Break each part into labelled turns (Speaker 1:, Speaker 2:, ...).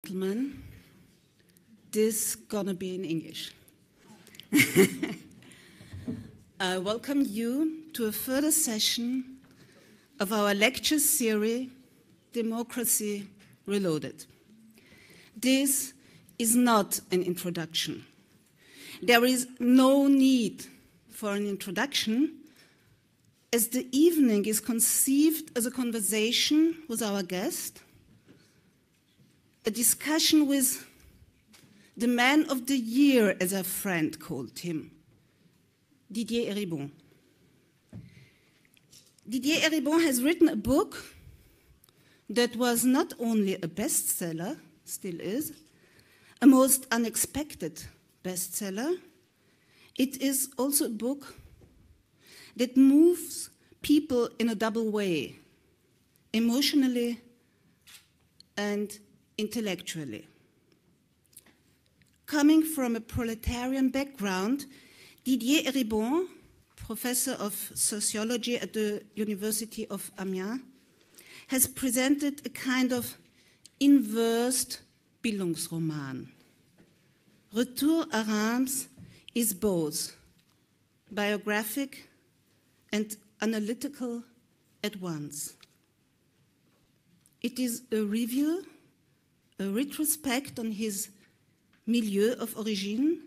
Speaker 1: Gentlemen, this gonna be in English. I welcome you to a further session of our lecture series, Democracy Reloaded. This is not an introduction. There is no need for an introduction, as the evening is conceived as a conversation with our guest, a discussion with the man of the year, as a friend called him, Didier Eribon. Didier Eribon has written a book that was not only a bestseller, still is, a most unexpected bestseller. It is also a book that moves people in a double way, emotionally and intellectually. Coming from a proletarian background, Didier Eribon, professor of sociology at the University of Amiens, has presented a kind of inversed Bildungsroman. Retour à Reims is both biographic and analytical at once. It is a review, a retrospect on his milieu of origine,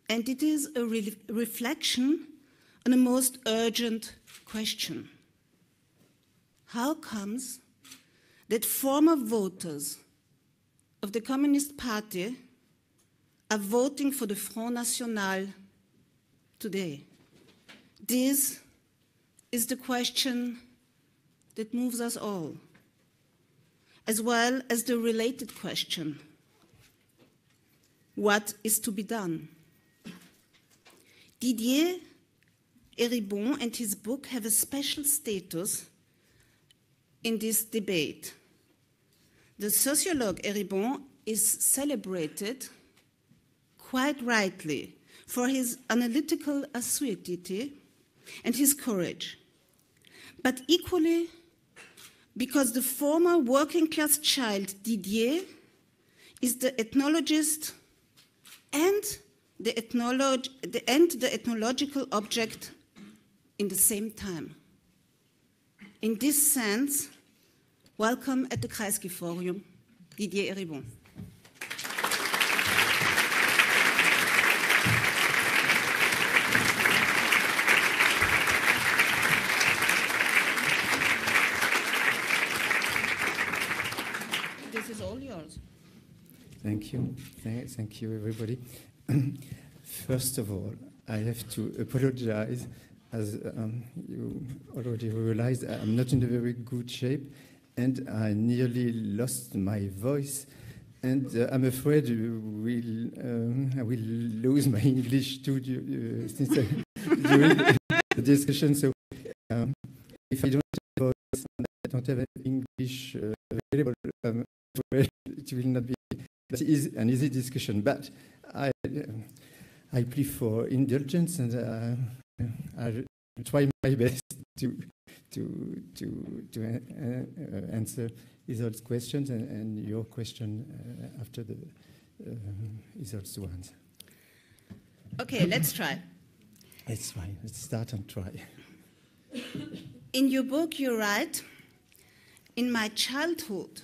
Speaker 1: and it is a reflection on a most urgent question. How comes that former voters of the Communist Party are voting for the Front National today? This is the question that moves us all, as well as the related question: what is to be done? Didier Eribon and his book have a special status in this debate. The sociologue Eribon is celebrated, quite rightly, for his analytical assiduity and his courage, but equally because the former working-class child Didier is the ethnologist and the ethnological object in the same time. In this sense, welcome at the Kreisky Forum, Didier Eribon. This is all yours.
Speaker 2: Thank you. Thank you, everybody. First of all, I have to apologize. As you already realized, I'm not in a very good shape, and I nearly lost my voice. And I'm afraid I will lose my English too during the discussion. So if I don't have a voice and I don't have English available, it will not be an easy discussion. But I plead for indulgence, and I'll try my best to answer Isolde's questions and your question after the Isolde's ones.
Speaker 1: Okay, let's try.
Speaker 2: It's fine. Let's start and try.
Speaker 1: In your book, you write, "In my childhood,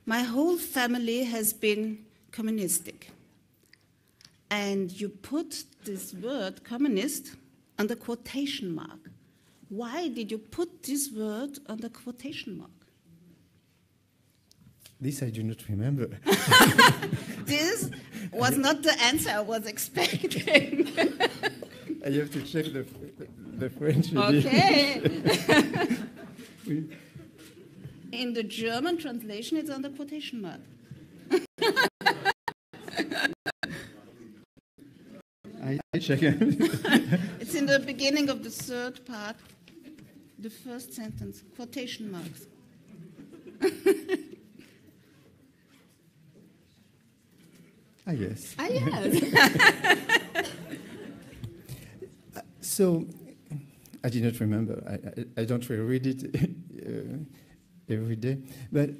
Speaker 1: my whole family has been communistic." And you put this word, communist, under quotation mark. Why did you put this word under quotation mark?
Speaker 2: This I do not remember.
Speaker 1: This was not the answer I was expecting.
Speaker 2: I have to check the French.
Speaker 1: Okay. In the German translation, it's under quotation mark.
Speaker 2: I check it.
Speaker 1: It's in the beginning of the third part, the first sentence, quotation marks.
Speaker 2: Yes.
Speaker 1: Yes.
Speaker 2: So, I did not remember. I don't reread it every day. But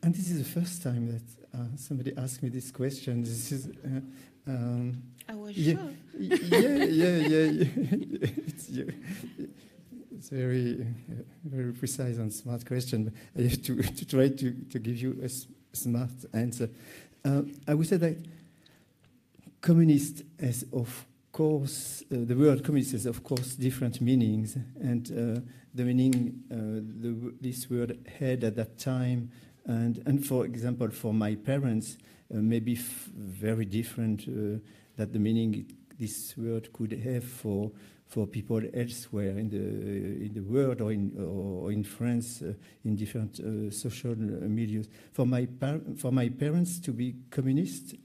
Speaker 2: And this is the first time that somebody asked me this question. This is.
Speaker 1: I was
Speaker 2: yeah,
Speaker 1: sure.
Speaker 2: yeah. It's very, very precise and smart question. But I have to try to give you a smart answer. I would say that communist has, of course, the word communist has, of course, different meanings, and the meaning this word had at that time, and for example, for my parents, maybe very different that the meaning this word could have for people elsewhere in the world or in France in different social milieux. For my parents, to be communist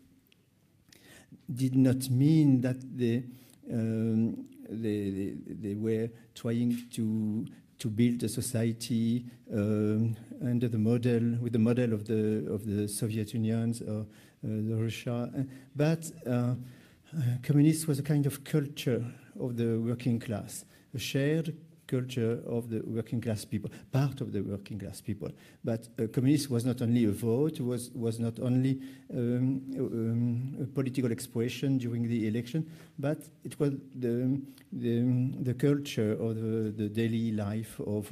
Speaker 2: did not mean that they were trying to build a society under the model of the Soviet Union or the Russia, but communist was a kind of culture of the working class, a shared culture of the working class people, part of the working class people. But communist was not only a vote, was not only a political expression during the election, but it was the culture of the daily life of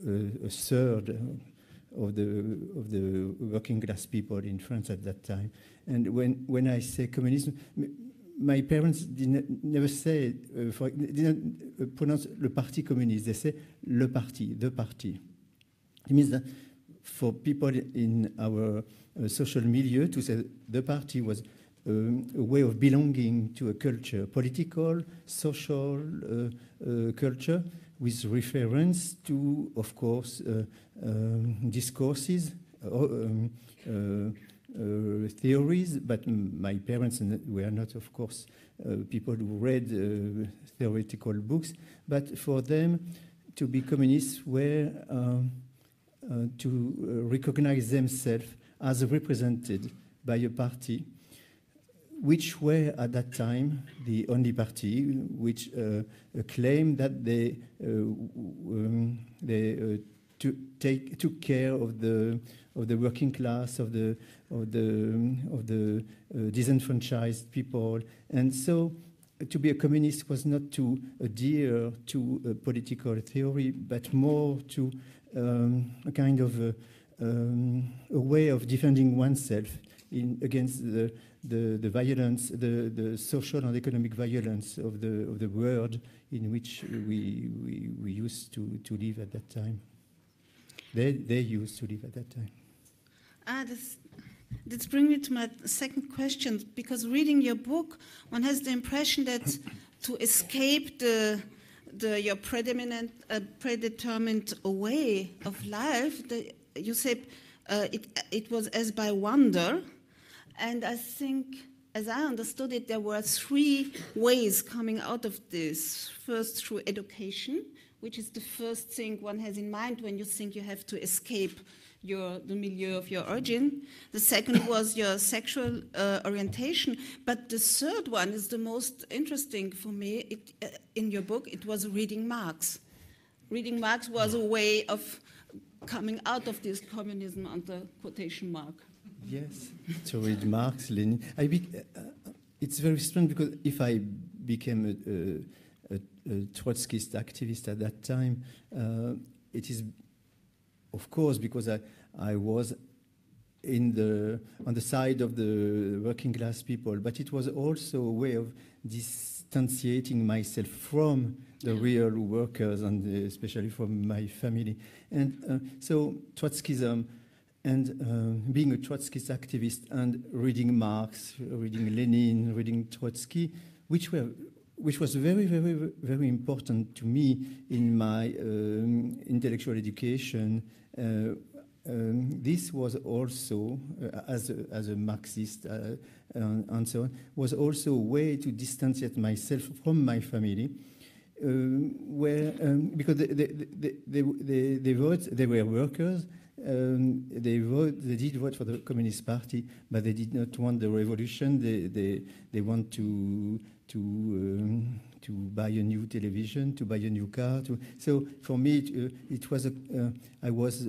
Speaker 2: a third of the working class people in France at that time. And when I say communism, my parents never say, didn't pronounce le parti communiste. They say le parti, the party. It means that for people in our social milieu, to say the party was a way of belonging to a culture, political, social culture, with reference to, of course, discourses, theories, but my parents were not, of course, people who read theoretical books, but for them to be communists were to recognize themselves as represented by a party which were at that time the only party which claimed that they took care of the working class, of the disenfranchised people, and so to be a communist was not to adhere to a political theory, but more to a kind of a way of defending oneself against the violence, the social and economic violence of the world in which we used to live at that time. They used to live at that time.
Speaker 1: This brings me to my second question, because reading your book, one has the impression that to escape your predetermined way of life, you said it was as by wonder. And I think, as I understood it, there were three ways coming out of this. First, through education, which is the first thing one has in mind when you think you have to escape the milieu of your origin. The second was your sexual orientation. But the third one is the most interesting for me. In your book, it was reading Marx. Reading Marx was a way of coming out of this communism under quotation mark.
Speaker 2: Yes, to read Marx, Lenin. It's very strange because if I became a Trotskyist activist at that time, it is, of course, because I was on the side of the working class people, but it was also a way of distanciating myself from the real workers and especially from my family. And so Trotskyism and being a Trotskyist activist and reading Marx, reading Lenin, reading Trotsky, which was very, very, very important to me in my intellectual education. This was also, as a Marxist and so on, was also a way to distanciate myself from my family, because they were workers, they did vote for the Communist Party, but they did not want the revolution. They want to buy a new television, to buy a new car. So for me, it was I was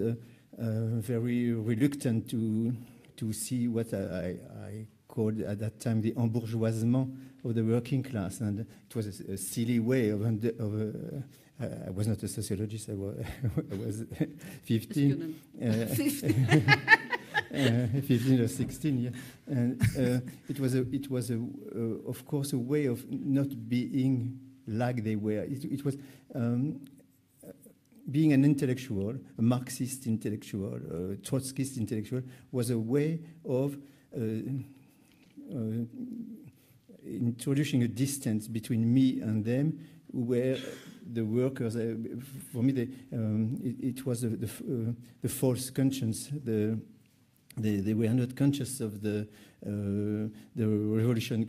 Speaker 2: very reluctant to see what I called at that time the embourgeoisement of the working class, and it was a silly way of I was not a sociologist. I was 15. 15 or 16, yeah. And it was of course a way of not being like they were. It was being an intellectual, a Marxist intellectual, a Trotskyist intellectual, was a way of introducing a distance between me and them, where the workers, for me, it was the false conscience. They were not conscious of the revolution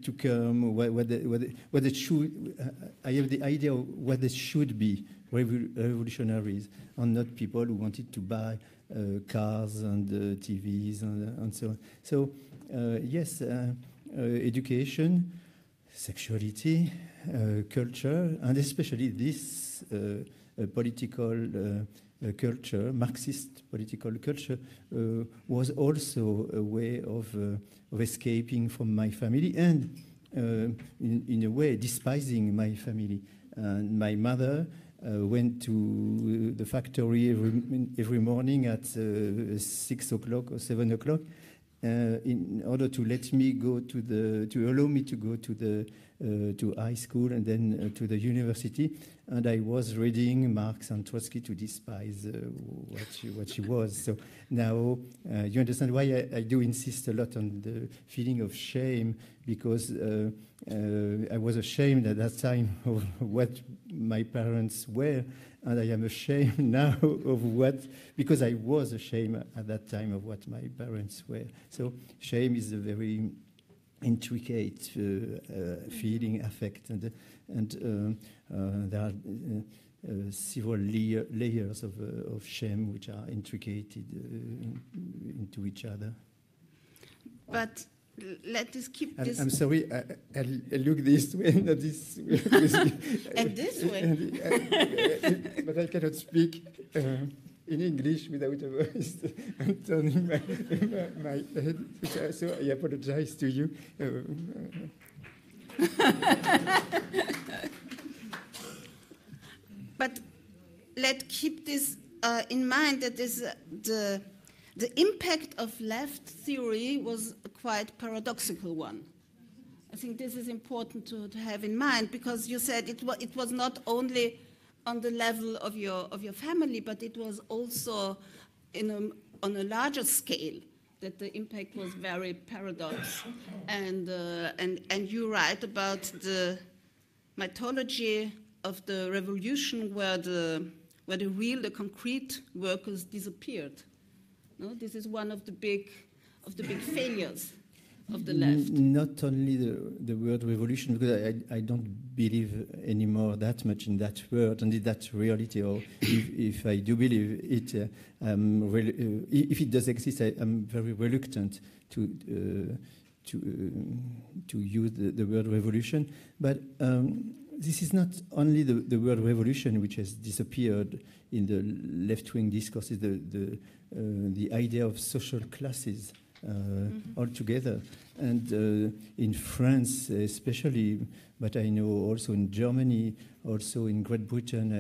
Speaker 2: to come. What it should. I have the idea of what it should be, revolutionaries, and not people who wanted to buy cars and TVs and so on. So yes, education, sexuality, culture, and especially this political culture, Marxist political culture, was also a way of escaping from my family and, in a way, despising my family. My mother went to the factory every morning at 6 o'clock or 7 o'clock in order to let me go to allow me to go to high school and then to the university. And I was reading Marx and Trotsky to despise what she was. So now you understand why I do insist a lot on the feeling of shame, because I was ashamed at that time of what my parents were, and I am ashamed now of because I was ashamed at that time of what my parents were. So shame is a very intricate feeling, affect, and there are several layers of shame which are intricated into each other.
Speaker 1: But let us keep this.
Speaker 2: I'm sorry, I look this way, not this way.
Speaker 1: And this way.
Speaker 2: But I cannot speak in English without a voice. I'm turning my head, so I apologize to you.
Speaker 1: But let's keep this in mind, that the impact of left theory was a quite paradoxical one. I think this is important to have in mind, because you said it was not only on the level of your family, but it was also on a larger scale that the impact was very paradox. And you write about the mythology of the revolution where the concrete workers disappeared. No, this is one of the big failures of the left.
Speaker 2: Not only the word revolution, because I don't believe anymore that much in that word and in that reality. Or if I do believe it, if it does exist, I'm very reluctant to use the word revolution. But this is not only the word revolution which has disappeared in the left-wing discourses. The idea of social classes altogether, and in France especially, but I know also in Germany, also in Great Britain,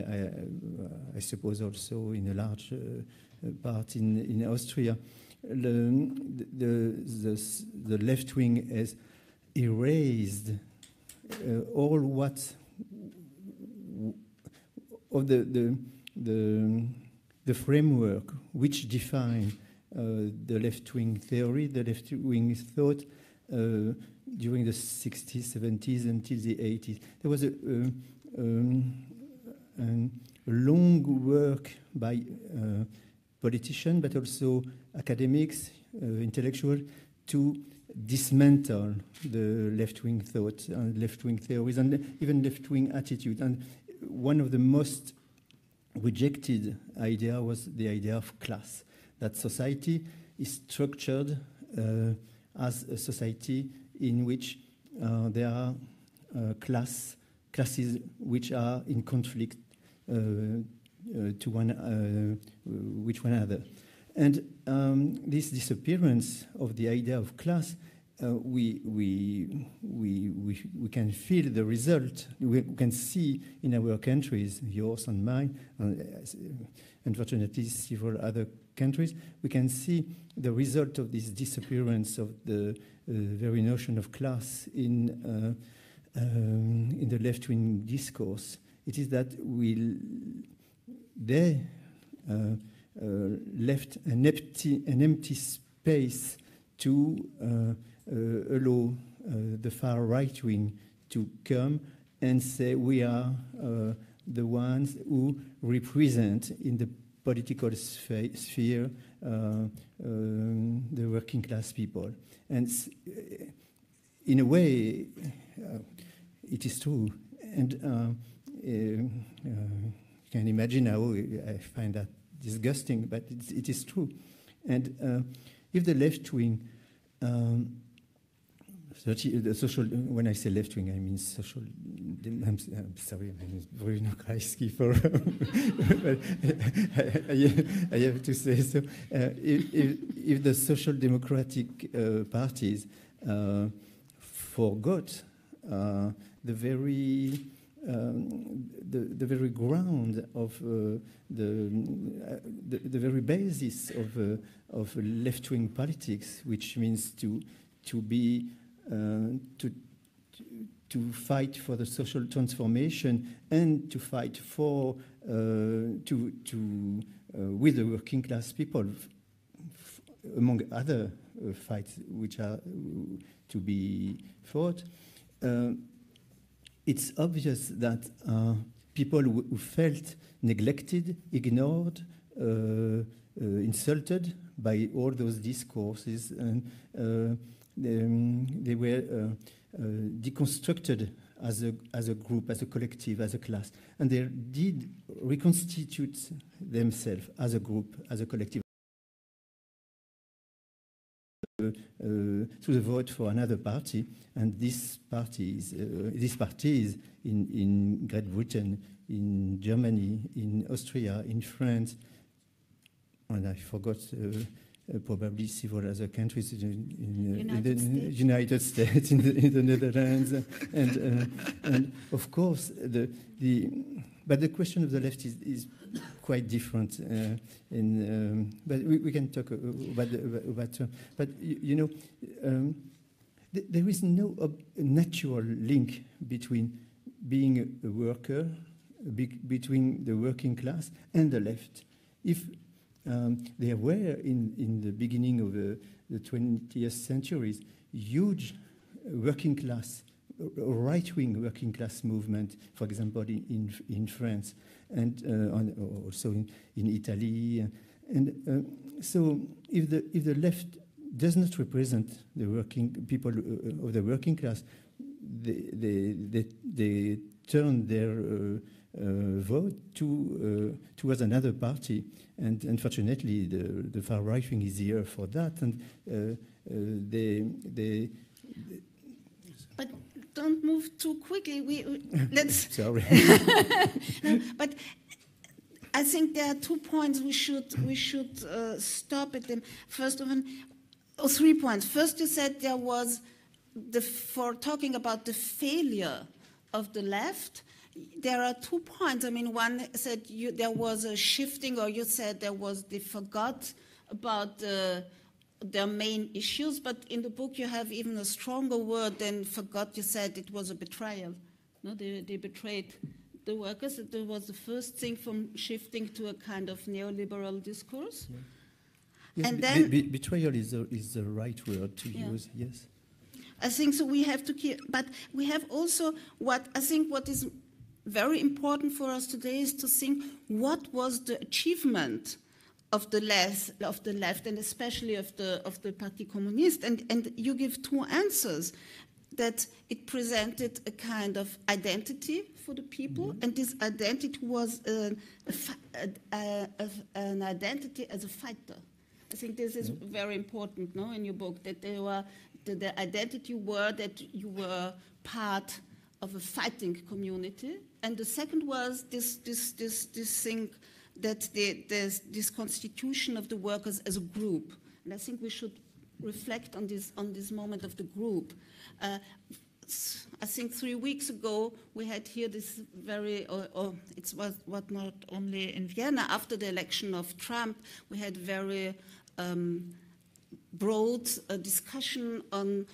Speaker 2: I suppose also in a large part in Austria, the left wing has erased all what of the framework which define the left-wing theory, the left-wing thought during the 60s, 70s, until the 80s. There was a long work by politicians, but also academics, intellectuals, to dismantle the left-wing thought and left-wing theories and even left-wing attitude. And one of the most rejected idea was the idea of class, that society is structured as a society in which there are classes which are in conflict with one another. And this disappearance of the idea of class, we can feel the result. We can see in our countries, yours and mine, unfortunately several other countries, we can see the result of this disappearance of the very notion of class in the left-wing discourse. It is that they left an empty space to allow the far right wing to come and say we are the ones who represent in the political sphere the working class people. And in a way, it is true. And you can imagine how I find that disgusting, but it is true. And if the left wing, the social, when I say left wing, I mean social. I'm sorry, I'm Bruno Kreisky for. I have to say so. If the social democratic parties forgot the very ground of the very basis of left-wing politics, which means to fight for the social transformation and to fight for with the working class people, among other fights which are to be fought. It's obvious that people who felt neglected, ignored, insulted by all those discourses, and they were deconstructed as a group, as a collective, as a class, and they did reconstitute themselves as a group, as a collective. Through the vote for another party, and this party is in Great Britain, in Germany, in Austria, in France, and I forgot probably several other countries in the United States, in the Netherlands, and of course but the question of the left is quite different, but we can talk about but you know, there is no natural link between being a worker, between the working class and the left. If there were in the beginning of the 20th centuries huge working class, right-wing working class movement, for example, in France, and also in Italy, and so if the left does not represent the working people of the working class, they turn their vote towards another party, and unfortunately the far right wing is here for that, and they
Speaker 1: But don't move too quickly. Let's.
Speaker 2: Sorry.
Speaker 1: No, but I think there are 2 points we should stop at them. First of all, 3 points. First, you said there was for talking about the failure of the left. There are 2 points. I mean, one said there was a shifting, or you said they forgot about their main issues, but in the book you have even a stronger word than forgot. You said it was a betrayal. No, they betrayed the workers. That was the first thing from shifting to a kind of neoliberal discourse.
Speaker 2: Yeah. Yes,
Speaker 1: and then
Speaker 2: betrayal is the right word to use. Yes,
Speaker 1: I think so. We have to keep, but we have also what is very important for us today is to think what was the achievement of the left, and especially of the Parti Communiste, and you give 2 answers. that it presented a kind of identity for the people, and this identity was an identity as a fighter. I think this is very important, no, in your book, that they were the identity were that you were part of a fighting community, and the second was this thing that there's this constitution of the workers as a group, and I think we should reflect on this moment of the group. I think 3 weeks ago we had here this very, it was not only in Vienna, after the election of Trump, we had very broad discussion on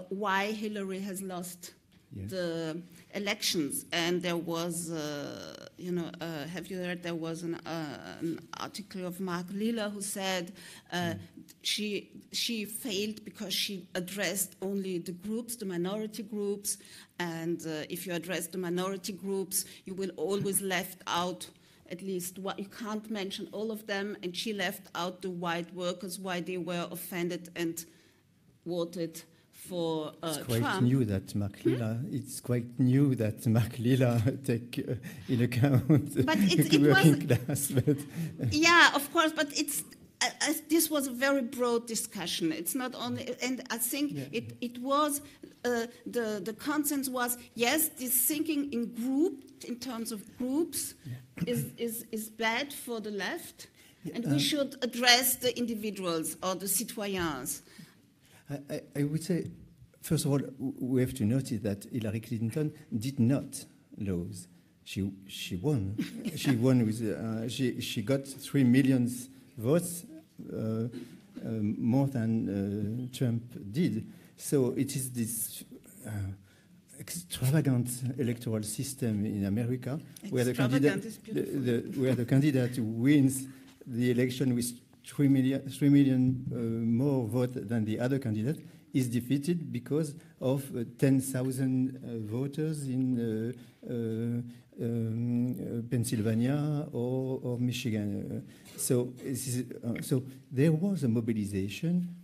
Speaker 1: why Hillary has lost the elections. And there was, have you heard, there was an article of Mark Lilla who said she failed because she addressed only the groups, the minority groups, and if you address the minority groups, you will always left out at least what you can't mention all of them, and she left out the white workers, why they were offended and voted for
Speaker 2: It's quite
Speaker 1: Trump.
Speaker 2: new that Mark Lilla. It's quite new that Mark Lilla take in account
Speaker 1: But
Speaker 2: the working class. But
Speaker 1: yeah, of course, but it's this was a very broad discussion. It's not only, and I think it was the consensus was, yes, this thinking in group, in terms of groups, is bad for the left, and we should address the individuals or the citoyens.
Speaker 2: I would say, first of all, we have to notice that Hillary Clinton did not lose. She won. She won with she got 3 million votes, more than Trump did. So it is this extravagant electoral system in America where the candidate wins the election with 3 million more votes than the other candidate is defeated because of 10,000 voters in Pennsylvania or Michigan. So there was a mobilization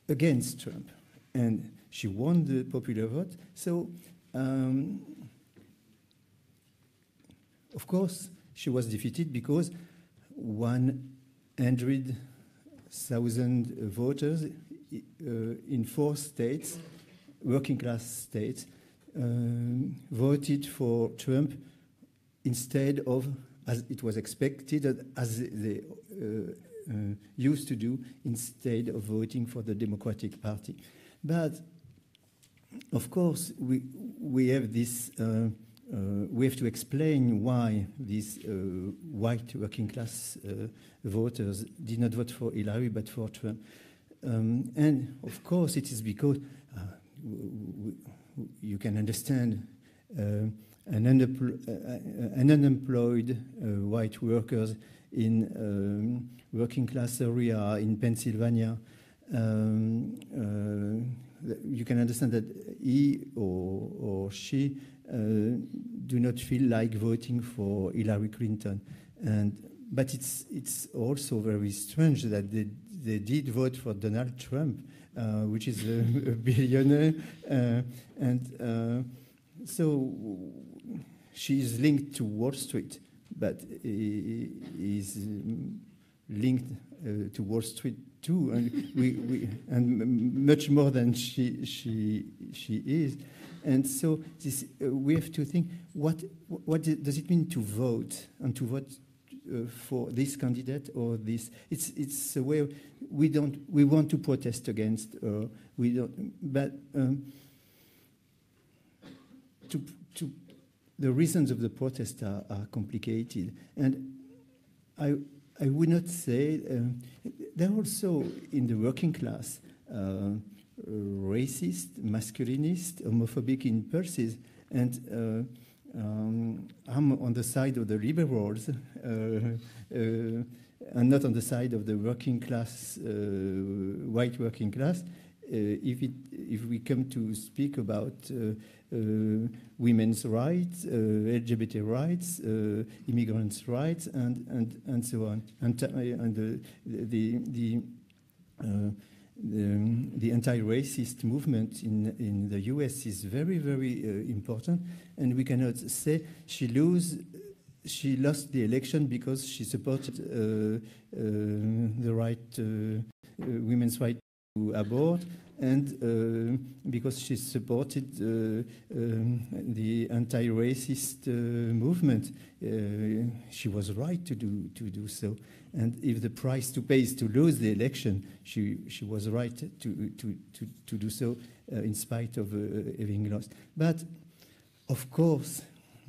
Speaker 2: against Trump, and she won the popular vote. So, of course, she was defeated because 100,000 voters in 4 states, working class states, voted for Trump instead of, as it was expected, as they used to do, instead of voting for the Democratic Party. But of course, we have this. We have to explain why these white working class voters did not vote for Hillary but for Trump. And of course, it is because you can understand an unemployed white workers in working class area in Pennsylvania. You can understand that he or she do not feel like voting for Hillary Clinton, but it's also very strange that they did vote for Donald Trump, which is a billionaire, so she is linked to Wall Street, but he is linked to Wall Street too, and and much more than she is. And so we have to think, what does it mean to vote, and to vote for this candidate or this? It's a way we want to protest against. We don't, but the reasons of the protest are complicated, and I would not say there are also in the working class racist, masculinist, homophobic impulses, and I'm on the side of the liberals and not on the side of the working class, white working class. If we come to speak about women's rights, LGBT rights, immigrants' rights, and so on, and the anti-racist movement in the US is very, very important, and we cannot say she lost the election because she supported the right, women's right to abort, and because she supported the anti-racist movement. She was right to do so. And if the price to pay is to lose the election, she was right to do so in spite of having lost. But, of course,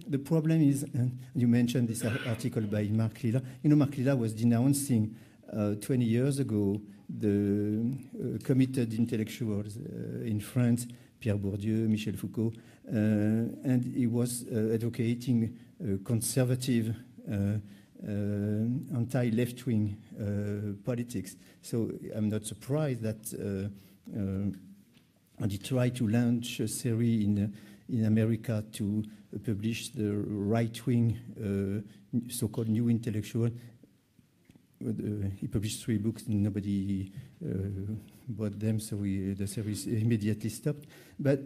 Speaker 2: the problem is, and you mentioned this article by Marc Lilla. You know, Marc Lilla was denouncing 20 years ago the committed intellectuals in France, Pierre Bourdieu, Michel Foucault, and he was advocating conservative anti-left-wing politics. So I'm not surprised that and he tried to launch a series in America to publish the right-wing so-called new intellectual. He published 3 books and nobody bought them, so the series immediately stopped. But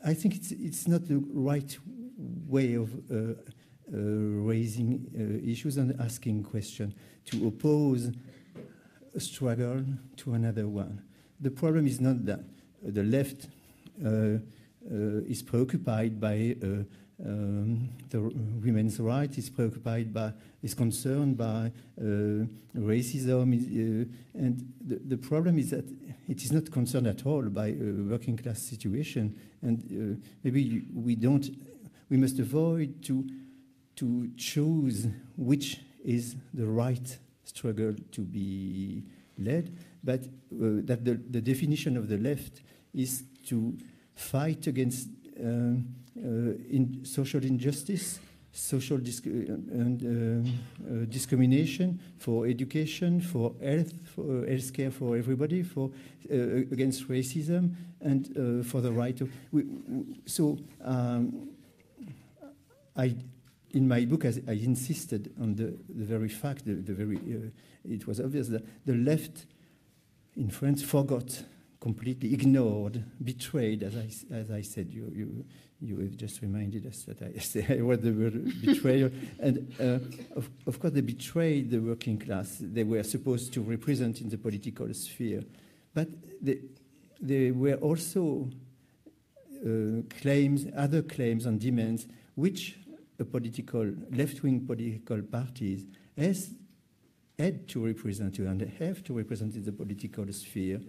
Speaker 2: I think it's not the right way of raising issues and asking questions, to oppose a struggle to another one. The problem is not that the left is preoccupied by the women's rights, is concerned by racism, and the problem is that it is not concerned at all by a working class situation, and maybe we must avoid to choose which is the right struggle to be led, but that the definition of the left is to fight against social injustice, social discrimination, for education, for health care for everybody, for against racism, and for the right of. In my book, I insisted on the very fact, it was obvious that the left in France forgot, completely ignored, betrayed, as I said. You have just reminded us that I was the word betrayal. And of course, they betrayed the working class. They were supposed to represent in the political sphere. But there were also other claims and demands which left-wing political parties had to represent and have to represent in the political sphere.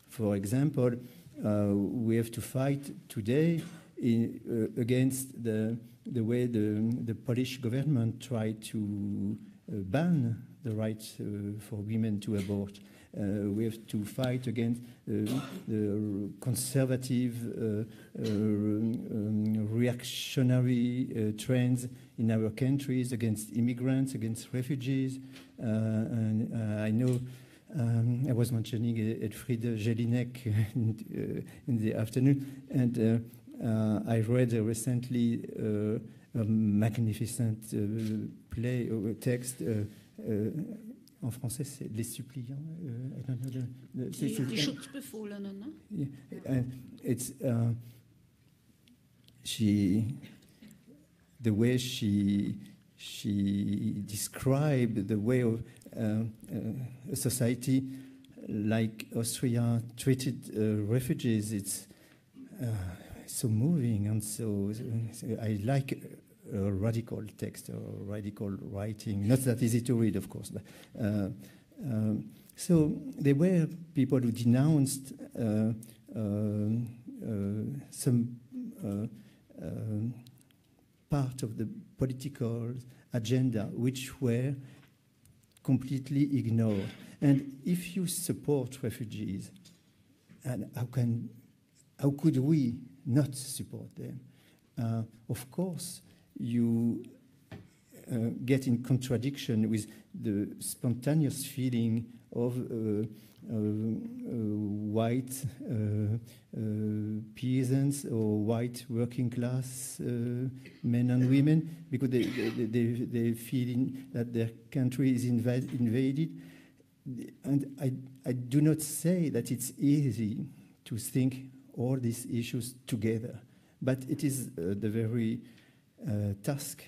Speaker 2: For example, we have to fight today against the way the Polish government tried to ban the right for women to abort. We have to fight against the conservative, reactionary trends in our countries, against immigrants, against refugees. And I know I was mentioning Elfriede Jelinek in the afternoon, and I read recently a magnificent play or text. En français, c'est Les Suppliants.
Speaker 1: Die Schutzbefohlenen, ne?
Speaker 2: Yeah. It's the way she described the way of a society like Austria treated refugees. It's so moving, and so I like a radical text or radical writing. Not that easy to read, of course. But, so there were people who denounced some part of the political agenda which were completely ignored. And if you support refugees, and how could we not support them? Of course, you get in contradiction with the spontaneous feeling of white peasants or white working class men and women, because they feel that their country is invaded. I do not say that it's easy to think all these issues together, but it is the very task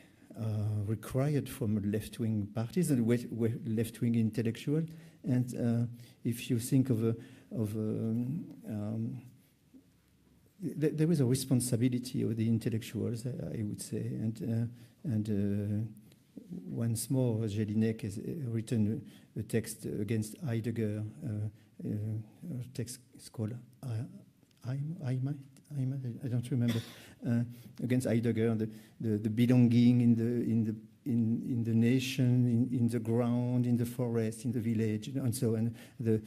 Speaker 2: required from left-wing parties and left-wing intellectuals. And if you think of there is a responsibility of the intellectuals, I would say, and once more, Jelinek has written a text against Heidegger. A text is called I don't remember, against Heidegger, the belonging in the nation, in the ground, in the forest, in the village, and so on, the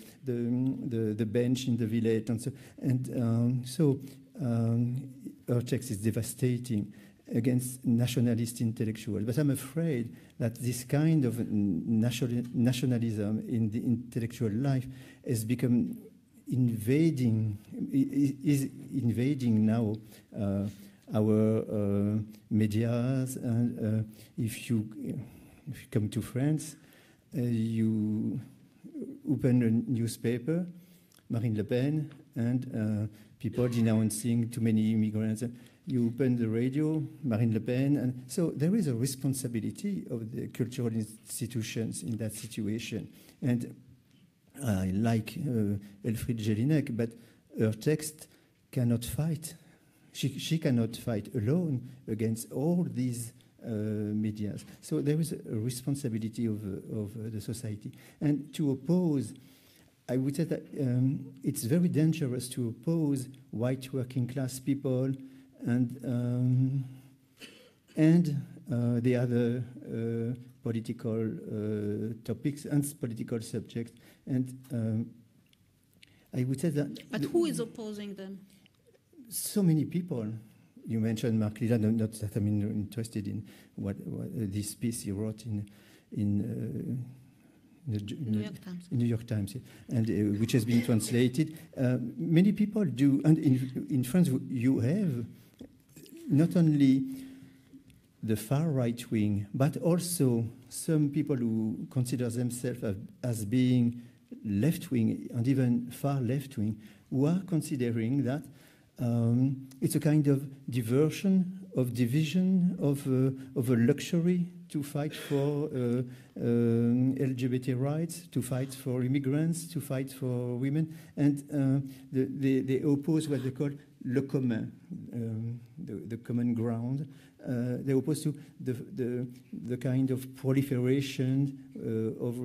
Speaker 2: bench in the village, and so. And her text is devastating against nationalist intellectuals. But I'm afraid that this kind of nationalism in the intellectual life has become is invading now our medias. And if you come to France, you open a newspaper, Marine Le Pen, and people denouncing too many immigrants. You open the radio, Marine Le Pen, and so there is a responsibility of the cultural institutions in that situation. And I like Elfriede Jelinek, but her text cannot fight. She cannot fight alone against all these media. So there is a responsibility of the society. And to oppose, I would say that it's very dangerous to oppose white working class people and the other political topics and political subjects. And I would say that...
Speaker 1: But who is opposing them?
Speaker 2: So many people. You mentioned Mark Lilla, not that I'm interested in what this piece he wrote in New York Times, and which has been translated. Many people do, and in France you have not only the far right wing, but also some people who consider themselves as being left wing and even far left wing, who are considering that it's a kind of diversion, of division, of a luxury to fight for LGBT rights, to fight for immigrants, to fight for women, and they oppose what they call le commun, the common ground. They oppose to the kind of proliferation of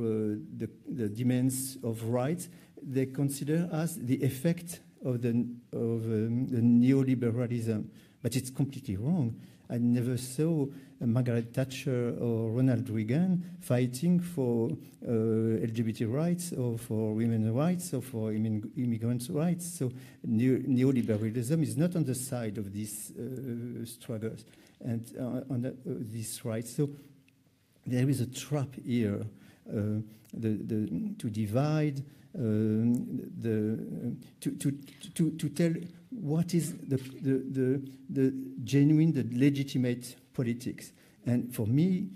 Speaker 2: the demands of rights they consider as the effect of the neoliberalism. But it's completely wrong. I never saw Margaret Thatcher or Ronald Reagan fighting for LGBT rights or for women's rights or for immigrants' rights. So neoliberalism is not on the side of these struggles and on these rights. So there is a trap here to divide, to tell what is the genuine, the legitimate politics. And for me,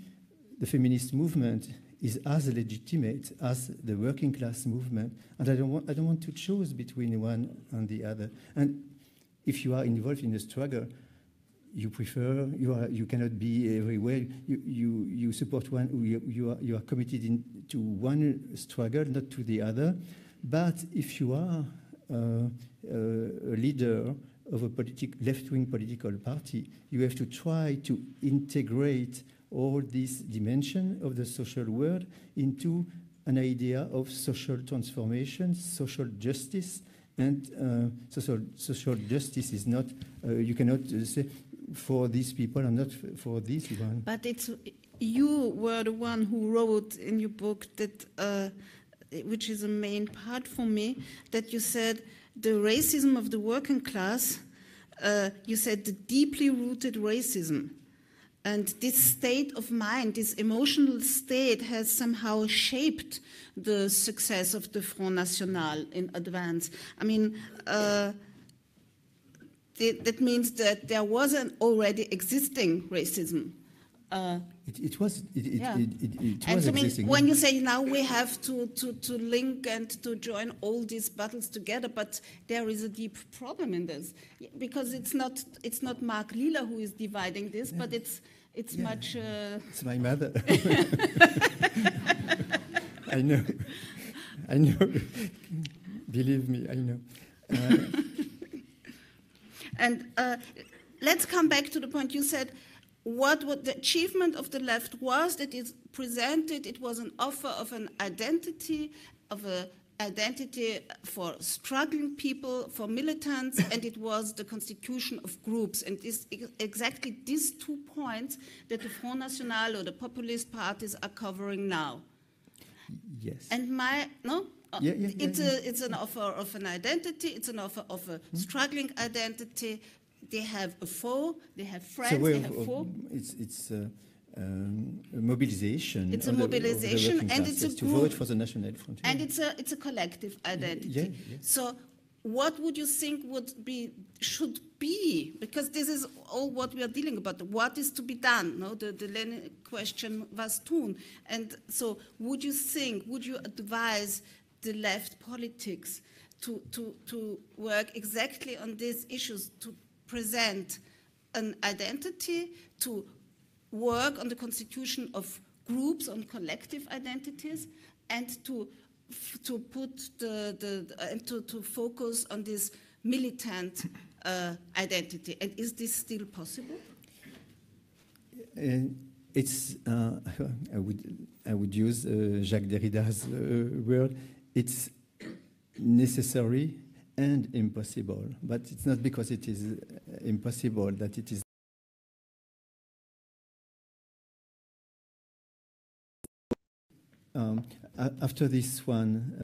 Speaker 2: the feminist movement is as legitimate as the working class movement, and I don't want to choose between one and the other. And if you are involved in a struggle, you cannot be everywhere. You support one. You are committed to one struggle, not to the other. But if you are a leader of a left-wing political party, you have to try to integrate all these dimensions of the social world into an idea of social transformation, social justice. And social justice is not, you cannot say for these people and not for this one.
Speaker 1: But you were the one who wrote in your book that, which is a main part for me, that you said the racism of the working class, you said the deeply rooted racism. And this state of mind, this emotional state, has somehow shaped the success of the Front National in advance. I mean, that means that there was an already existing racism
Speaker 2: It was
Speaker 1: And
Speaker 2: existing.
Speaker 1: when you say now we have to link and to join all these battles together, but there is a deep problem in this, because it's not Mark Lila who is dividing this, but it's much.
Speaker 2: It's my mother. I know. Believe me, I know.
Speaker 1: And let's come back to the point you said. What the achievement of the left was that it presented, it was an offer of an identity, for struggling people, for militants, and it was the constitution of groups. And it's exactly these 2 points that the Front National or the populist parties are covering now.
Speaker 2: Yes.
Speaker 1: And it's an offer of an identity, it's an offer of a struggling identity. They have a foe, they have friends, they have foe.
Speaker 2: It's a mobilization.
Speaker 1: It's a mobilization, and it's a
Speaker 2: to vote for the National Front.
Speaker 1: And it's a collective identity.
Speaker 2: Yeah.
Speaker 1: So, what would you think should be? Because this is all what we are dealing about. What is to be done? No, the Lenin question was tun. And so, would you advise the left politics to work exactly on these issues, to present an identity, to work on the constitution of groups, on collective identities, and to put to focus on this militant identity? And is this still possible?
Speaker 2: It's I would use Jacques Derrida's word. It's necessary and impossible, but it's not because it is impossible that it is. After this one,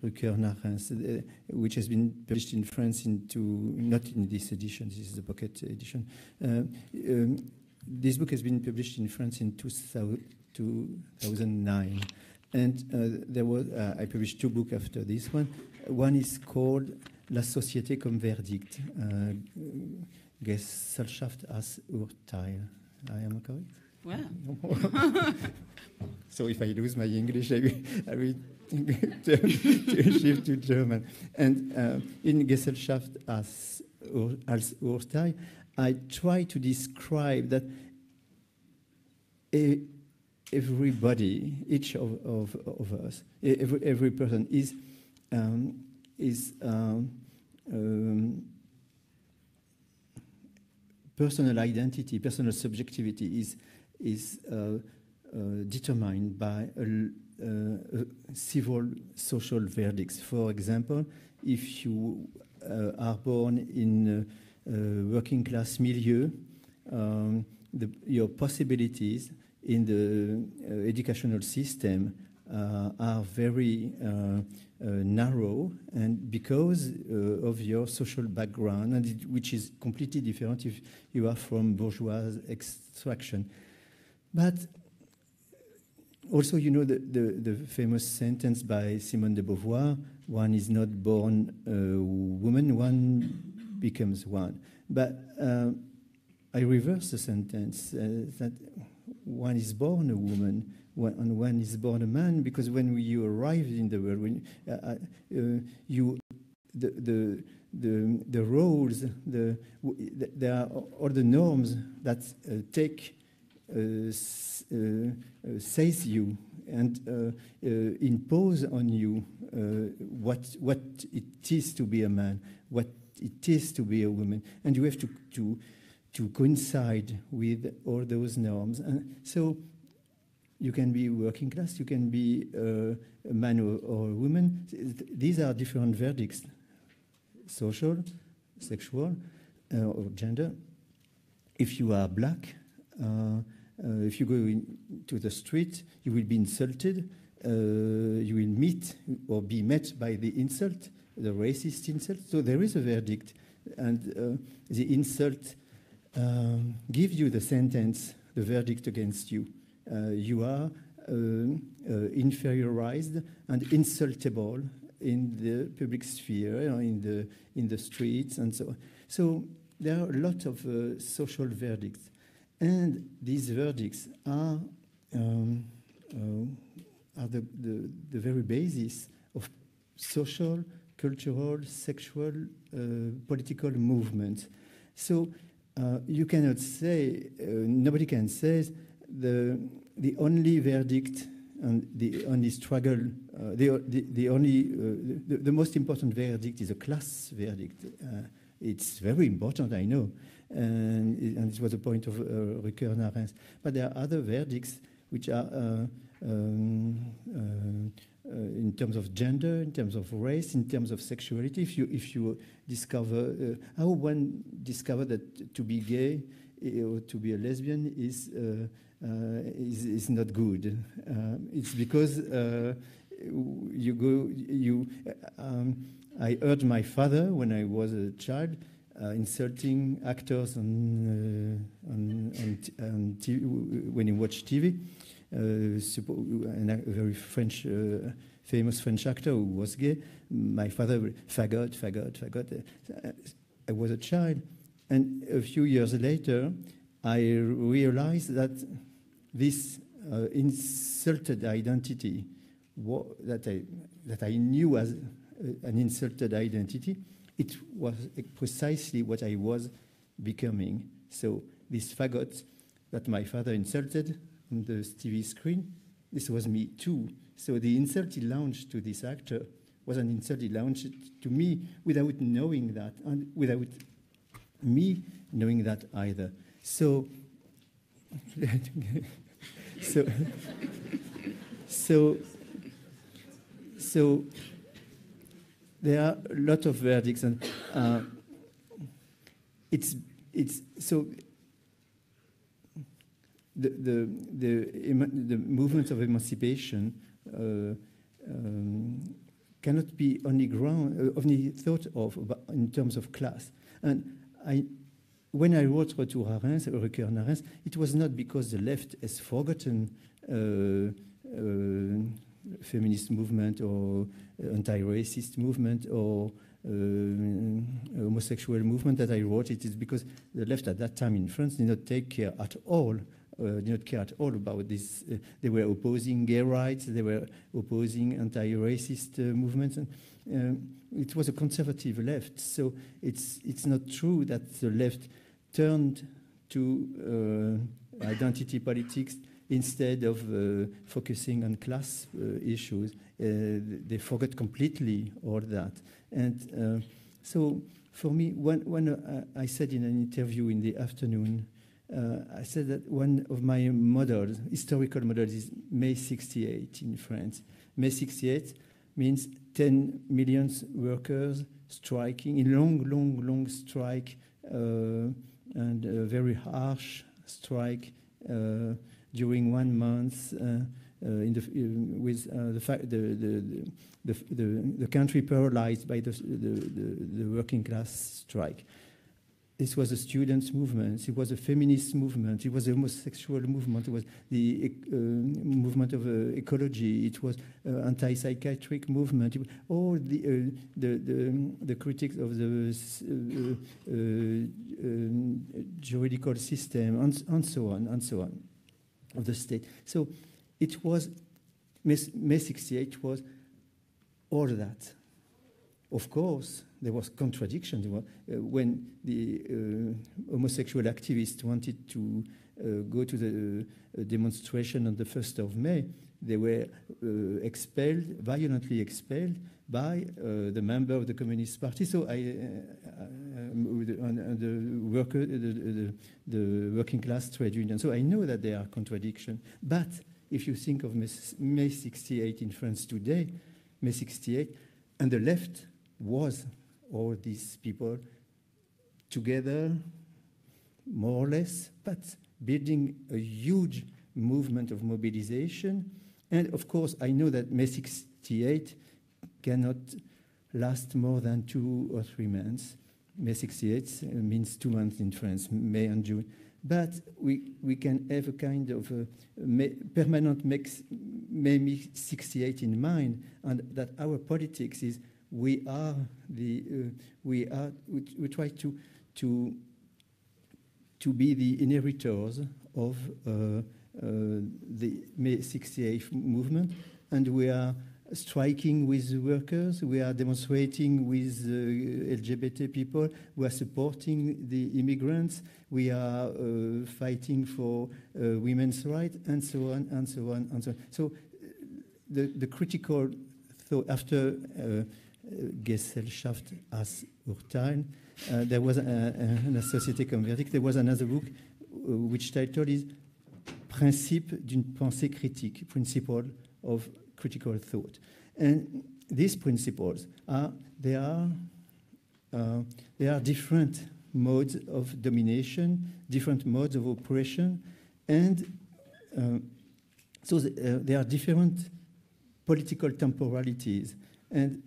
Speaker 2: Rückkehr, nach, which has been published in France not in this edition, this is the pocket edition. This book has been published in France in 2009. And I published 2 books after this one. One is called La Société comme Verdict, Gesellschaft als Urteil. I am correct?
Speaker 1: Wow.
Speaker 2: So if I lose my English, I will shift to German. And in Gesellschaft als Urteil, I try to describe that everybody, each of us, every person is personal identity, personal subjectivity is determined by several social verdicts. For example, if you are born in a working class milieu, your possibilities in the educational system are very narrow, and because of your social background, and which is completely different if you are from bourgeois extraction. But also, you know, the famous sentence by Simone de Beauvoir: one is not born a woman, one becomes one. But I reverse the sentence, that one is born a woman and one is born a man, because when you arrive in the world, when the roles, there are all the norms that says you and impose on you what it is to be a man, what it is to be a woman, and you have to coincide with all those norms. And so you can be working class, you can be a man or a woman. These are different verdicts: social, sexual, or gender. If you are black, if you go into the street, you will be insulted. You will meet or be met by the insult, the racist insult. So there is a verdict, and the insult gives you the sentence, the verdict against you. You are inferiorized and insultable in the public sphere, in the streets, and so on. So there are a lot of social verdicts. And these verdicts are the very basis of social, cultural, sexual, political movements. So you cannot say, nobody can say the only verdict and the only struggle, the most important verdict is a class verdict. It's very important, I know, and this was the point of Rückkehr, nach. But there are other verdicts which are in terms of gender, in terms of race, in terms of sexuality. If you discover how one discovered that to be gay or to be a lesbian is not good. It's because I heard my father when I was a child insulting actors on TV, when he watched TV. A very famous French actor who was gay. My father, faggot. I was a child, and a few years later, I realized that this insulted identity, that I knew as an insulted identity, it was precisely what I was becoming. So this faggot that my father insulted on the TV screen, this was me too. So the insult he launched to this actor was an insult he launched to me without knowing that, and without me knowing that either. So, so there are a lot of verdicts, and it's so. The movement of emancipation cannot be only thought of in terms of class. And when I wrote Rückkehr, nach, it was not because the left has forgotten feminist movement or anti-racist movement or homosexual movement that I wrote. It is because the left at that time in France did not take care at all. Did not care at all about this. They were opposing gay rights. They were opposing anti-racist movements. And it was a conservative left. So it's not true that the left turned to identity politics instead of focusing on class issues. They forgot completely all that. And so for me, when I said in an interview in the afternoon, I said that one of my models, historical models, is May 68 in France. May 68 means 10 million workers striking, in long strike, and a very harsh strike during 1 month, with the country paralyzed by the working class strike. This was a students' movement. It was a feminist movement. It was a homosexual movement. It was the movement of ecology. It was anti-psychiatric movement. All the critics of the juridical system, and so on, of the state. So it was, May 68 was all that. Of course, there was contradiction. When the homosexual activists wanted to go to the demonstration on the 1st of May, they were violently expelled by the member of the Communist Party. So the working class trade union. So I know that there are contradictions. But if you think of May 68 in France today, May 68, and the left was all these people together, more or less, but building a huge movement of mobilization. And of course, I know that May 68 cannot last more than 2 or 3 months. May 68 means 2 months in France, May and June. But we can have a kind of permanent May 68 in mind, and that our politics is we try to to be the inheritors of the May 68 movement, and we are striking with the workers, we are demonstrating with LGBT people, we are supporting the immigrants, we are fighting for women's rights, and so on, and so on, and so on. So the critical thought after Gesellschaft als Urteil, there was a Société comme verdict, there was another book which title is Principe d'une pensée critique, Principle of Critical Thought. And these principles are different modes of domination, different modes of oppression, and so there are different political temporalities. And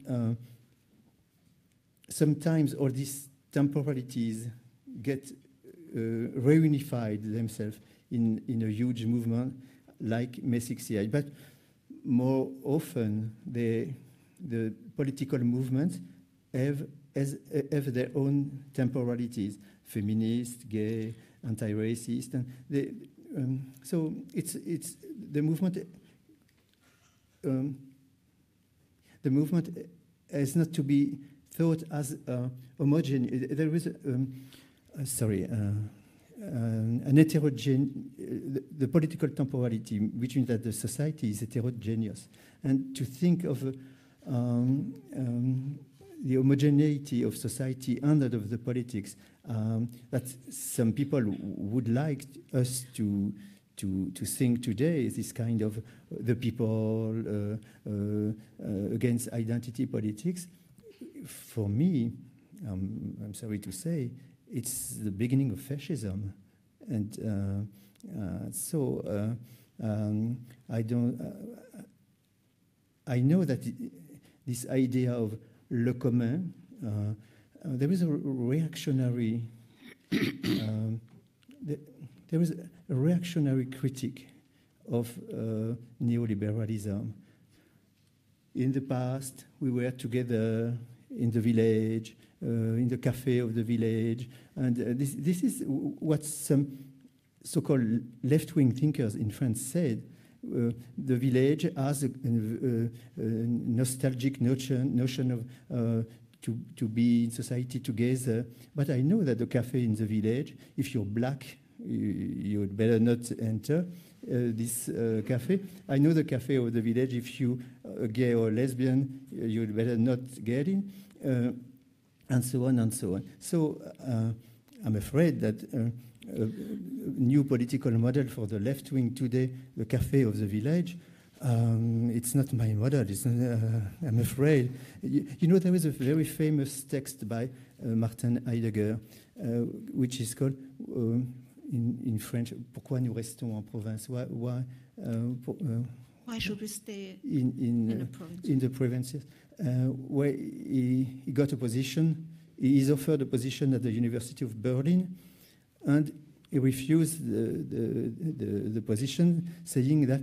Speaker 2: sometimes all these temporalities get reunified themselves in a huge movement like May 68. But more often, the political movements have their own temporalities: feminist, gay, anti-racist, and so it's the movement. The movement is not to be thought as homogeneous. There is an heterogeneous, the political temporality, which means that the society is heterogeneous. And to think of the homogeneity of society under the politics, that some people would like us to think today, is this kind of the people against identity politics. For me, I'm sorry to say, it's the beginning of fascism, and so I know that this idea of le commun, there is a reactionary, there is a reactionary critique of neoliberalism. In the past, we were together in the village, in the cafe of the village, and this is what some so-called left-wing thinkers in France said. The village has a nostalgic notion of to be in society together. But I know that the cafe in the village, if you're black, you'd better not enter this cafe. I know the cafe of the village, if you are gay or lesbian, you'd better not get in, and so on and so on. So I'm afraid that a new political model for the left wing today, the cafe of the village, it's not my model. It's not, I'm afraid. You know, there is a very famous text by Martin Heidegger, which is called, in French, Pourquoi nous restons en province? Why
Speaker 1: should we stay
Speaker 2: in the provinces? Where he got a position, he is offered a position at the University of Berlin, and he refused the position, saying that,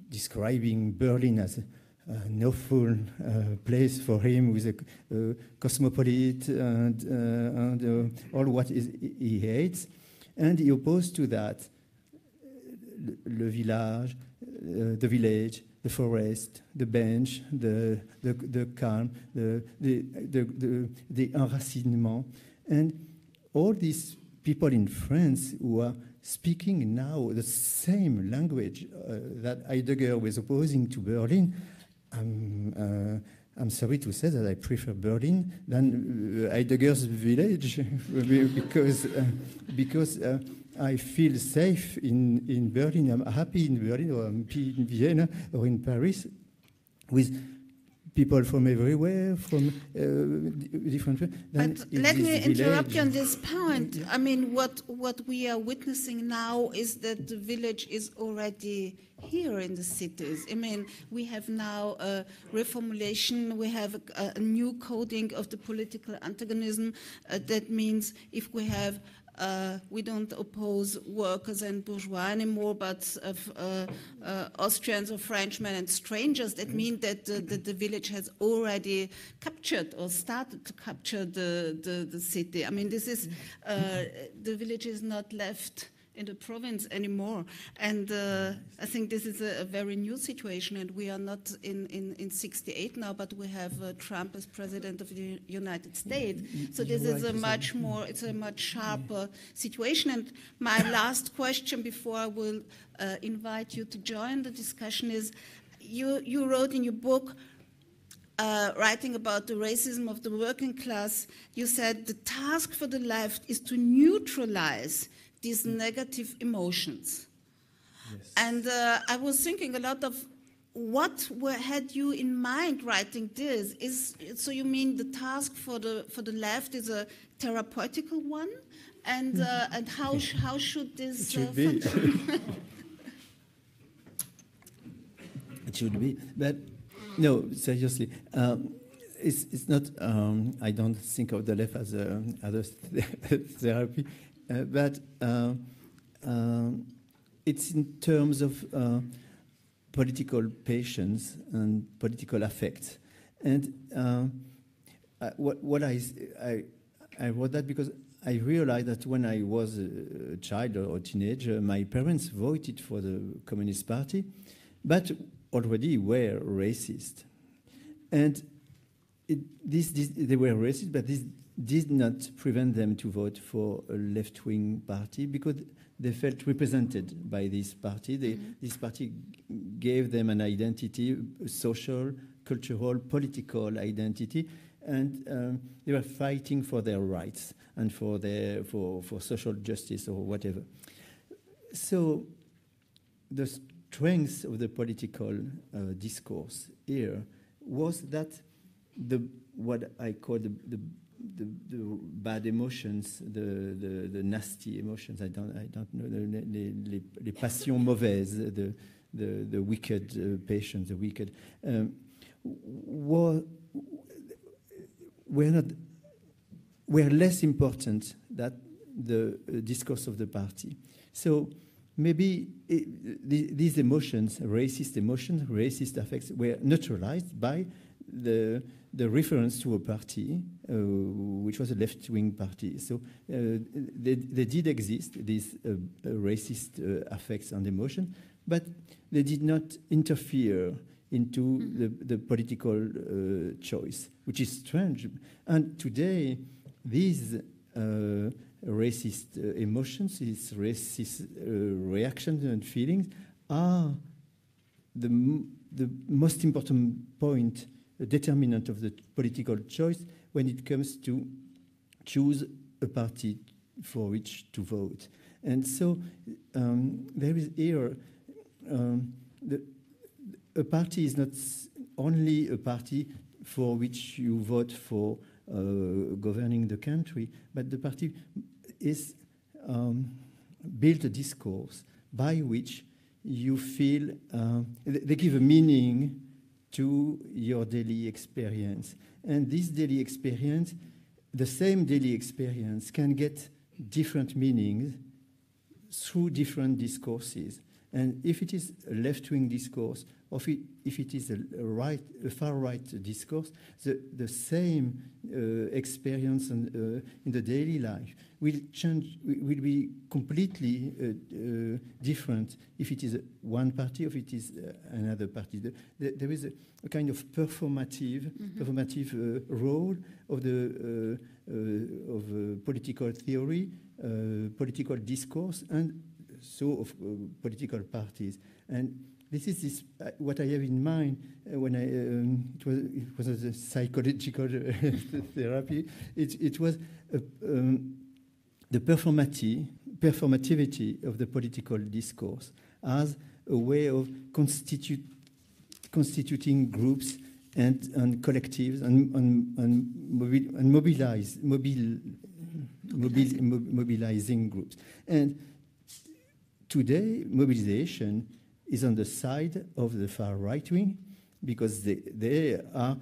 Speaker 2: describing Berlin as an awful place for him, with a cosmopolite and all what he hates. And he opposed to that the village, the forest, the bench, the calm, the enracinement. And all these people in France who are speaking now the same language that Heidegger was opposing to Berlin, I'm sorry to say that I prefer Berlin than Heidegger's village, because I feel safe in Berlin. I'm happy in Berlin, or I'm happy in Vienna, or in Paris, with people from everywhere, from different.
Speaker 1: But let me interrupt you on this point. I mean, what we are witnessing now is that the village is already here in the cities. I mean, we have now a reformulation, we have a new coding of the political antagonism. That means if we have we don't oppose workers and bourgeois anymore, but Austrians or Frenchmen and strangers. That means that the village has already captured or started to capture the city. I mean, this is the village is not left in the province anymore, and I think this is a very new situation, and we are not in 68 now, but we have Trump as president of the United States, so this is a much more, it's a much sharper situation. And my last question before I will invite you to join the discussion is, you wrote in your book, writing about the racism of the working class, you said the task for the left is to neutralize these negative emotions. Yes. And I was thinking a lot of what had you in mind writing this? So you mean the task for the left is a therapeutical one? And how should this function?
Speaker 2: It should be, but no, seriously. It's not, I don't think of the left as a therapy. But it's in terms of political patience and political affect. And what I wrote that because I realized that when I was a child or a teenager, my parents voted for the Communist Party, but already were racist. And they were racist, but this did not prevent them to vote for a left-wing party because they felt represented by this party. This party gave them an identity, a social, cultural, political identity, and they were fighting for their rights and for social justice or whatever. So the strength of the political discourse here was that what I call the bad emotions, the nasty emotions. I don't know les passions mauvaises, the wicked passions, the wicked were less important than the discourse of the party. So maybe these emotions, racist affects, were neutralized by the reference to a party, which was a left-wing party. So they did exist, these racist affects and emotion, but they did not interfere into the political choice, which is strange. And today, these racist emotions, these racist reactions and feelings are the most important point, a determinant of the political choice when it comes to choose a party for which to vote. And so there is here, a party is not only a party for which you vote for governing the country, but the party is built a discourse by which you feel, they give a meaning to your daily experience. And this daily experience, the same daily experience can get different meanings through different discourses. And if it is a left-wing discourse, or if it is a far-right discourse, the same experience in the daily life will be completely different if it is one party or if it is another party. There is a kind of performative role of political theory, political discourse, and so of political parties. And this is what I have in mind when it was a psychological therapy. It was the performativity of the political discourse as a way of constituting groups and collectives and mobilizing groups. And today, mobilization is on the side of the far right wing, because they are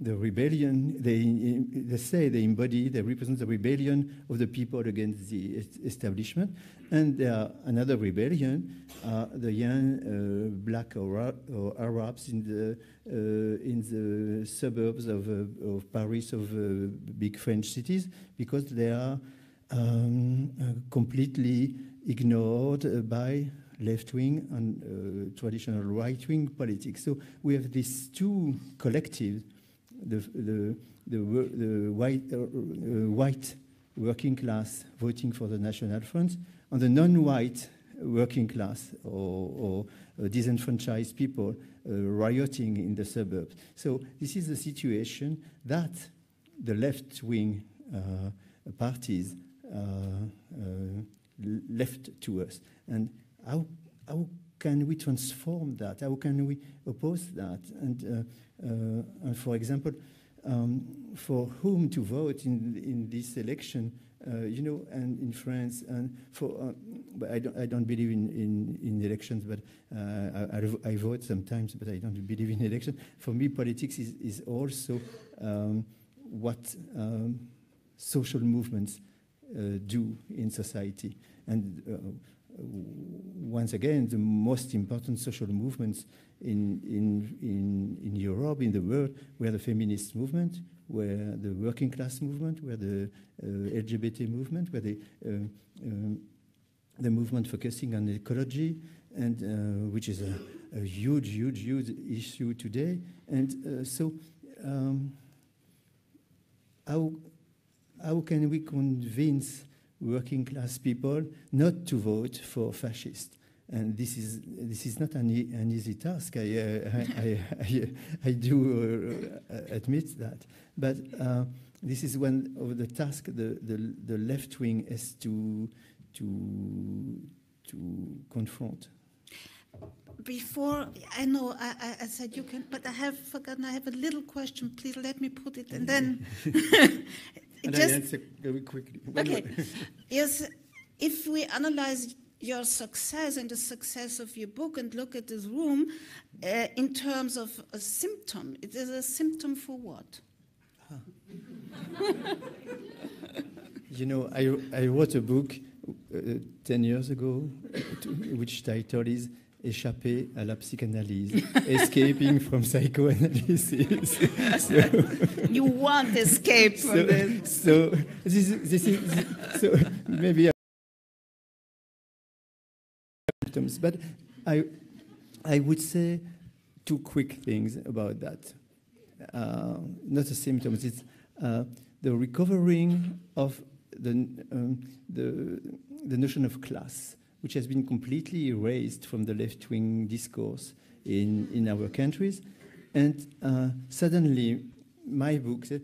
Speaker 2: the rebellion. They say they represent the rebellion of the people against the establishment. And there are another rebellion, the young black or Arabs in the suburbs of Paris, of big French cities, because they are completely ignored by left-wing and traditional right-wing politics. So we have these two collectives, the white working class voting for the National Front, and the non-white working class or disenfranchised people rioting in the suburbs. So this is the situation that the left-wing parties left to us. And how can we transform that? How can we oppose that? And for example, for whom to vote in this election, and in France, and for but I don't believe in elections, but I vote sometimes, but I don't believe in elections. For me, politics is also what social movements do in society. And once again, the most important social movements in Europe, in the world, were the feminist movement, were the working class movement, were the LGBT movement, were the movement focusing on ecology, and which is a huge issue today. And so, how can we convince working class people not to vote for fascists? And this is not an easy task. I do admit that. But this is one of the tasks the left wing has to confront.
Speaker 1: Before, I know I said you can, but I have forgotten. I have a little question. Please let me put it, and then.
Speaker 2: And I answer very quickly.
Speaker 1: Okay. Yes, if we analyze your success and the success of your book and look at this room in terms of a symptom, it is a symptom for what?
Speaker 2: I wrote a book 10 years ago, which title is Échapper à la psychanalyse, escaping from psychoanalysis.
Speaker 1: You want escape from this.
Speaker 2: So this is so maybe symptoms, but I would say two quick things about that. Not the symptoms. It's the recovering of the notion of class, which has been completely erased from the left-wing discourse in our countries. And suddenly, my book said,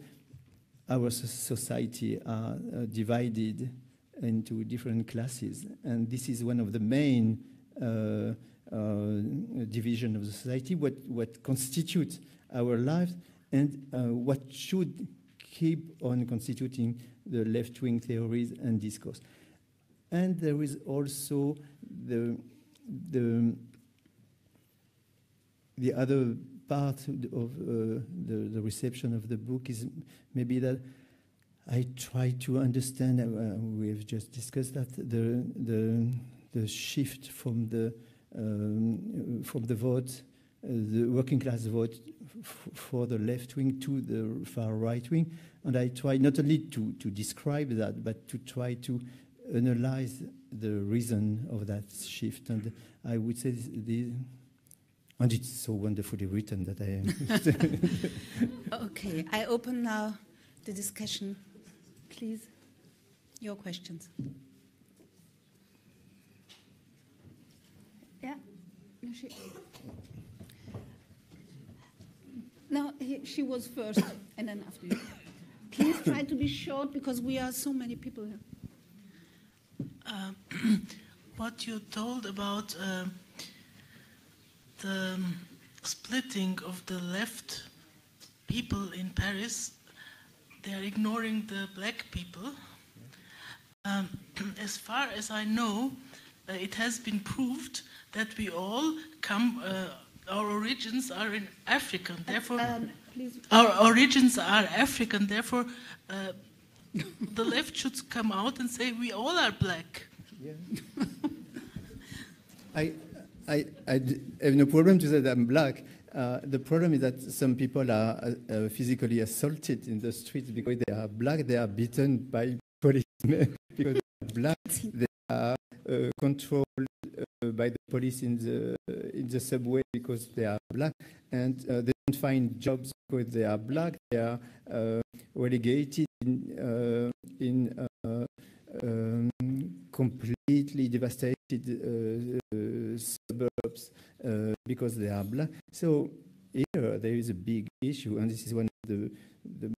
Speaker 2: our society are divided into different classes. And this is one of the main division of the society, what constitutes our lives, and what should keep on constituting the left-wing theories and discourse. And there is also the other part of the reception of the book is maybe that I try to understand. We've just discussed that the shift from the vote, the working class vote for the left wing to the far right wing, and I try not only to describe that, but to try to analyze the reason of that shift. And I would say and it's so wonderfully written that I am.
Speaker 1: Okay, I open now the discussion. Please, your questions. Yeah, no, she was first, and then after you. Please try to be short because we are so many people here.
Speaker 3: What you told about the splitting of the left people in Paris, they are ignoring the black people. As far as I know, it has been proved that we all come our origins are in African, therefore
Speaker 1: please.
Speaker 3: our origins are African, therefore the left should come out and say we all are black.
Speaker 2: Yeah. I have no problem to say that I'm black. The problem is that some people are physically assaulted in the streets because they are black. They are beaten by policemen because they are black. They are controlled by the police in the subway because they are black, and they don't find jobs because they are black. They are relegated in completely devastated suburbs because they are black. So here there is a big issue, and this is one of the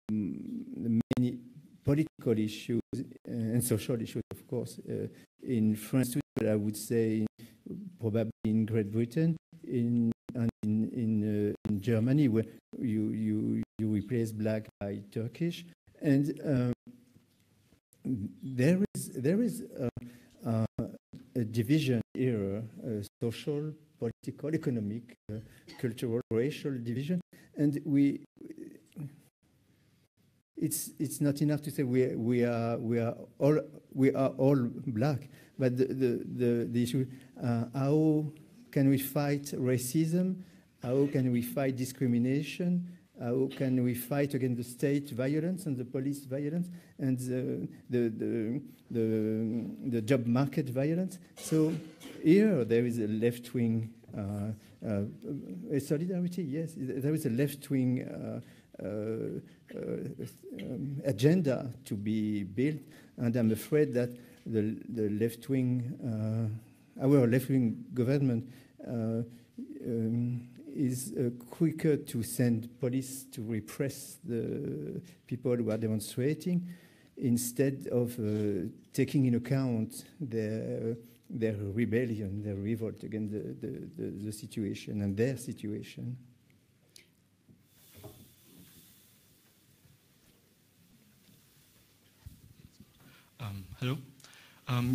Speaker 2: many political issues and social issues, of course, in France, but I would say probably in Great Britain, in Germany, where you replace black by Turkish, and there is a division here, social, political, economic, cultural, racial division, and it's not enough to say we are all black, but the issue, how can we fight racism? How can we fight discrimination? How can we fight against the state violence and the police violence and the job market violence? So here there is a left-wing solidarity. Yes, there is a left-wing agenda to be built, and I'm afraid that the left-wing, our left-wing government is quicker to send police to repress the people who are demonstrating instead of taking into account their rebellion, their revolt against the situation and their situation.
Speaker 4: Hello.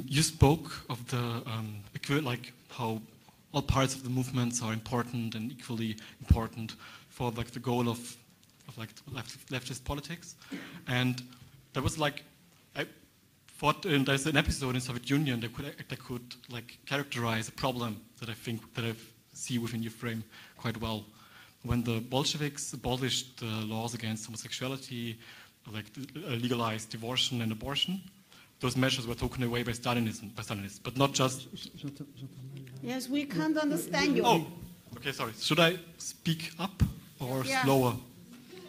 Speaker 4: You spoke of the like how all parts of the movements are important and equally important for like the goal of like leftist politics, and there was like I thought there's an episode in Soviet Union that could like characterize a problem that I think that I see within your frame quite well. When the Bolsheviks abolished the laws against homosexuality, like legalized divorce and abortion, those measures were taken away by Stalinism, but not just.
Speaker 1: Yes, we can't understand you.
Speaker 4: Oh, okay, sorry. Should I speak up or slower?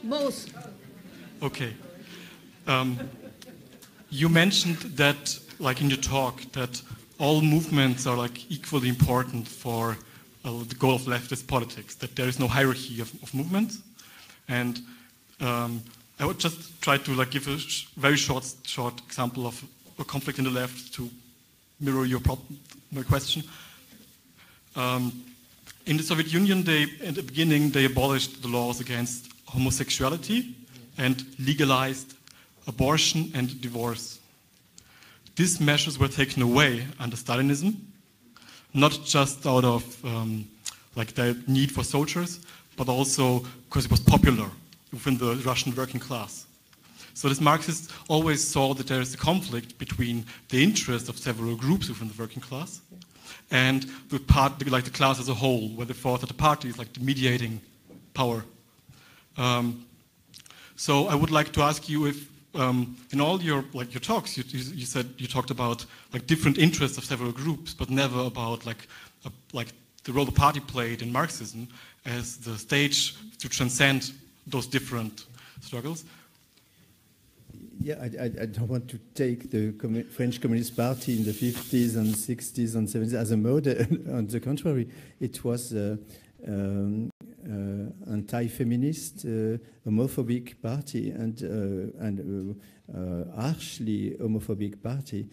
Speaker 1: Both.
Speaker 4: Okay. You mentioned that, like in your talk, that all movements are like equally important for the goal of leftist politics. That there is no hierarchy of movements, and I would just try to like give a very short example of a conflict in the left to mirror my question. In the Soviet Union, in the beginning, they abolished the laws against homosexuality and legalized abortion and divorce. These measures were taken away under Stalinism, not just out of like the need for soldiers, but also because it was popular within the Russian working class. So this Marxists always saw that there is a conflict between the interests of several groups within the working class and the class as a whole, where they thought that the party is like the mediating power. So I would like to ask you if, in all your talks, you said you talked about like different interests of several groups, but never about like the role the party played in Marxism as the stage to transcend those different struggles.
Speaker 2: Yeah, I don't want to take the French Communist Party in the 50s and 60s and 70s as a model. On the contrary, it was anti-feminist, homophobic party and harshly homophobic party.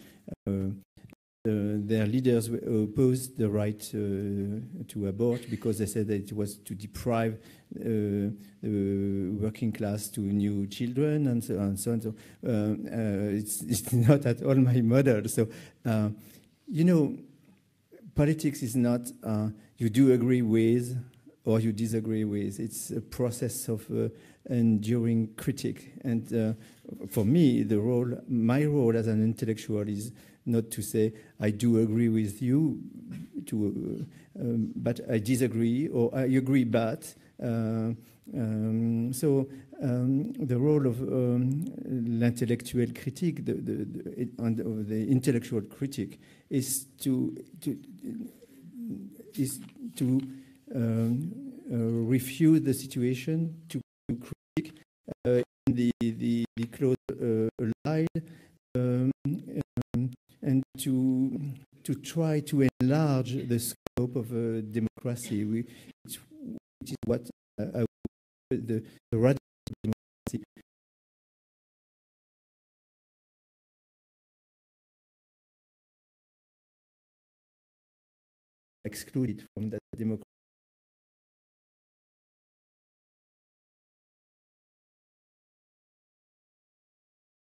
Speaker 2: Their leaders opposed the right to abort because they said that it was to deprive the working class to new children and so on. So it's not at all my model. So, politics is not you do agree with or you disagree with. It's a process of enduring critique. And for me, my role as an intellectual is not to say, I do agree with you, but I disagree, or I agree, but. So the role of l'intellectuel critique, the intellectual critic, is to refute the situation, to critique in the close line, and to try to enlarge the scope of democracy, which is what the radical democracy excluded from that democracy.